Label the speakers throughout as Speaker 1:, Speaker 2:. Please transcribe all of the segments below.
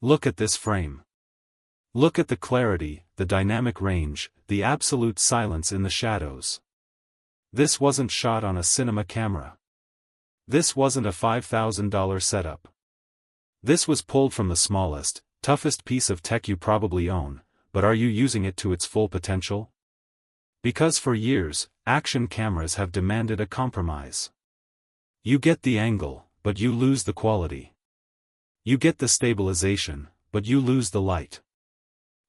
Speaker 1: Look at this frame. Look at the clarity, the dynamic range, the absolute silence in the shadows. This wasn't shot on a cinema camera. This wasn't a $5,000 setup. This was pulled from the smallest, toughest piece of tech you probably own, but are you using it to its full potential? Because for years, action cameras have demanded a compromise. You get the angle, but you lose the quality. You get the stabilization, but you lose the light.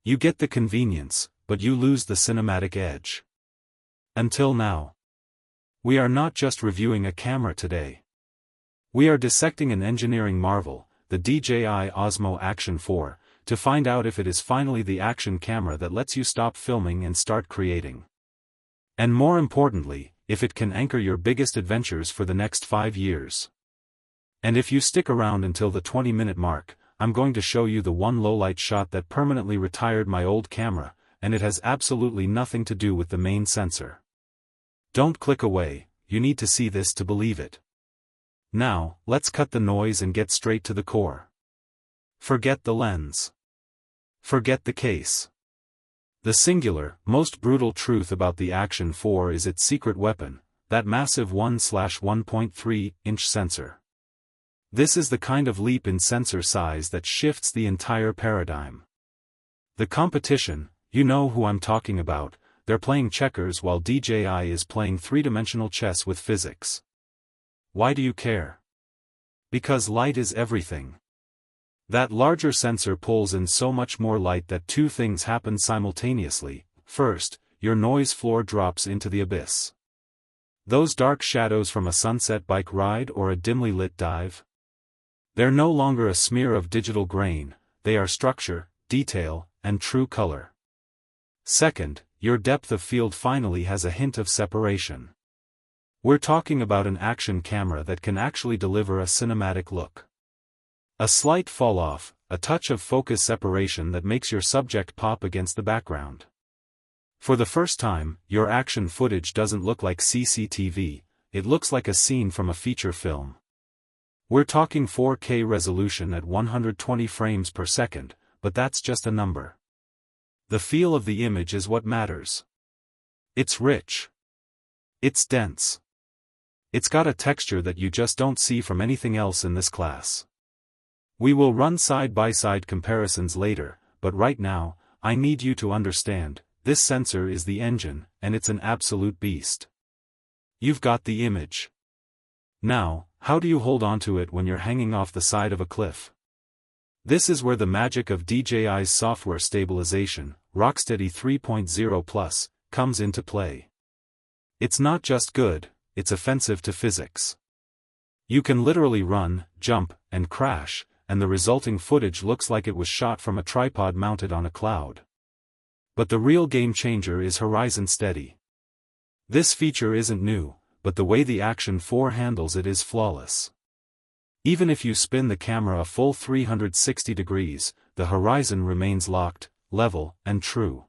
Speaker 1: You get the convenience, but you lose the cinematic edge. Until now. We are not just reviewing a camera today. We are dissecting an engineering marvel, the DJI Osmo Action 4, to find out if it is finally the action camera that lets you stop filming and start creating. And more importantly, if it can anchor your biggest adventures for the next 5 years. And if you stick around until the 20-minute mark, I'm going to show you the one lowlight shot that permanently retired my old camera, and it has absolutely nothing to do with the main sensor. Don't click away, you need to see this to believe it. Now, let's cut the noise and get straight to the core. Forget the lens. Forget the case. The singular, most brutal truth about the Action 4 is its secret weapon, that massive 1/1.3-inch sensor. This is the kind of leap in sensor size that shifts the entire paradigm. The competition, you know who I'm talking about, they're playing checkers while DJI is playing three-dimensional chess with physics. Why do you care? Because light is everything. That larger sensor pulls in so much more light that two things happen simultaneously. First, your noise floor drops into the abyss. Those dark shadows from a sunset bike ride or a dimly lit dive? They're no longer a smear of digital grain, they are structure, detail, and true color. Second, your depth of field finally has a hint of separation. We're talking about an action camera that can actually deliver a cinematic look. A slight fall-off, a touch of focus separation that makes your subject pop against the background. For the first time, your action footage doesn't look like CCTV, it looks like a scene from a feature film. We're talking 4K resolution at 120 frames per second, but that's just a number. The feel of the image is what matters. It's rich. It's dense. It's got a texture that you just don't see from anything else in this class. We will run side-by-side comparisons later, but right now, I need you to understand, this sensor is the engine, and it's an absolute beast. You've got the image. Now, how do you hold onto it when you're hanging off the side of a cliff? This is where the magic of DJI's software stabilization, Rocksteady 3.0 Plus, comes into play. It's not just good, it's offensive to physics. You can literally run, jump, and crash, and the resulting footage looks like it was shot from a tripod mounted on a cloud. But the real game changer is horizon steady. This feature isn't new, but the way the Action 4 handles it is flawless. Even if you spin the camera a full 360 degrees, the horizon remains locked, level, and true.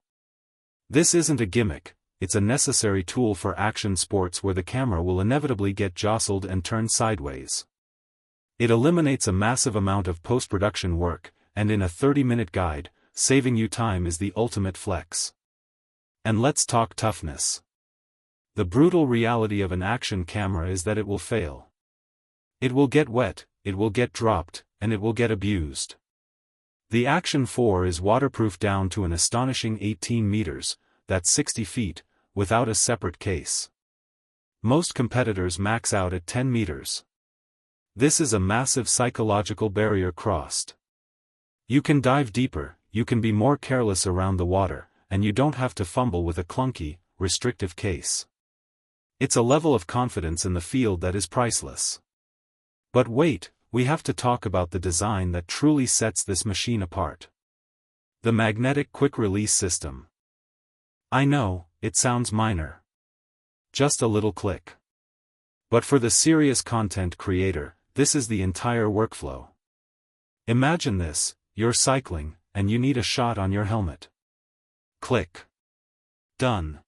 Speaker 1: This isn't a gimmick, it's a necessary tool for action sports where the camera will inevitably get jostled and turn sideways. It eliminates a massive amount of post-production work, and in a 30-minute guide, saving you time is the ultimate flex. And let's talk toughness. The brutal reality of an action camera is that it will fail. It will get wet, it will get dropped, and it will get abused. The Action 4 is waterproof down to an astonishing 18 meters, that's 60 feet, without a separate case. Most competitors max out at 10 meters. This is a massive psychological barrier crossed. You can dive deeper, you can be more careless around the water, and you don't have to fumble with a clunky, restrictive case. It's a level of confidence in the field that is priceless. But wait, we have to talk about the design that truly sets this machine apart. The magnetic quick-release system. I know, it sounds minor. Just a little click. But for the serious content creator, this is the entire workflow. Imagine this, you're cycling, and you need a shot on your helmet. Click. Done.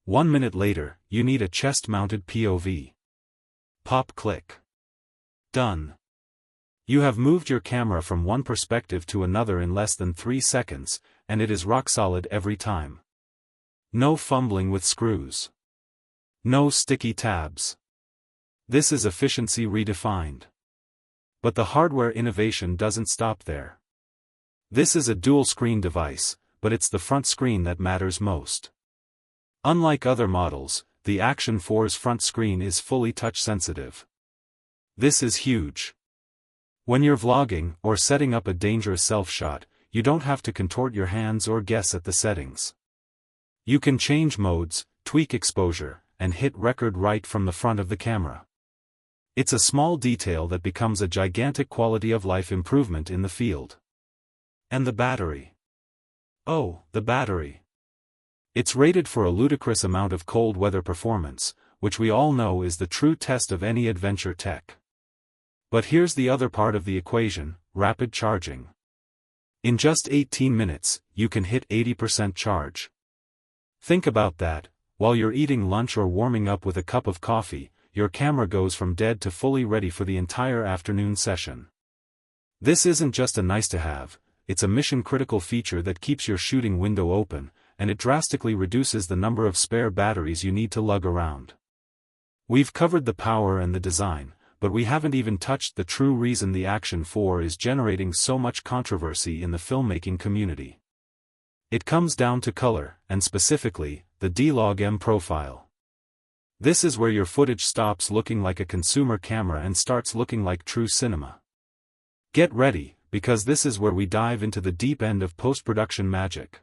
Speaker 1: 1 minute later, you need a chest-mounted POV. Pop click. Done. You have moved your camera from one perspective to another in less than 3 seconds, and it is rock solid every time. No fumbling with screws. No sticky tabs. This is efficiency redefined. But the hardware innovation doesn't stop there. This is a dual-screen device, but it's the front screen that matters most. Unlike other models, the Action 4's front screen is fully touch-sensitive. This is huge. When you're vlogging or setting up a dangerous self-shot, you don't have to contort your hands or guess at the settings. You can change modes, tweak exposure, and hit record right from the front of the camera. It's a small detail that becomes a gigantic quality-of-life improvement in the field. And the battery. Oh, the battery. It's rated for a ludicrous amount of cold weather performance, which we all know is the true test of any adventure tech. But here's the other part of the equation: rapid charging. In just 18 minutes, you can hit 80% charge. Think about that. While you're eating lunch or warming up with a cup of coffee, your camera goes from dead to fully ready for the entire afternoon session. This isn't just a nice-to-have, it's a mission-critical feature that keeps your shooting window open, and it drastically reduces the number of spare batteries you need to lug around. We've covered the power and the design, but we haven't even touched the true reason the Action 4 is generating so much controversy in the filmmaking community. It comes down to color, and specifically, the D-Log-M profile. This is where your footage stops looking like a consumer camera and starts looking like true cinema. Get ready, because this is where we dive into the deep end of post-production magic.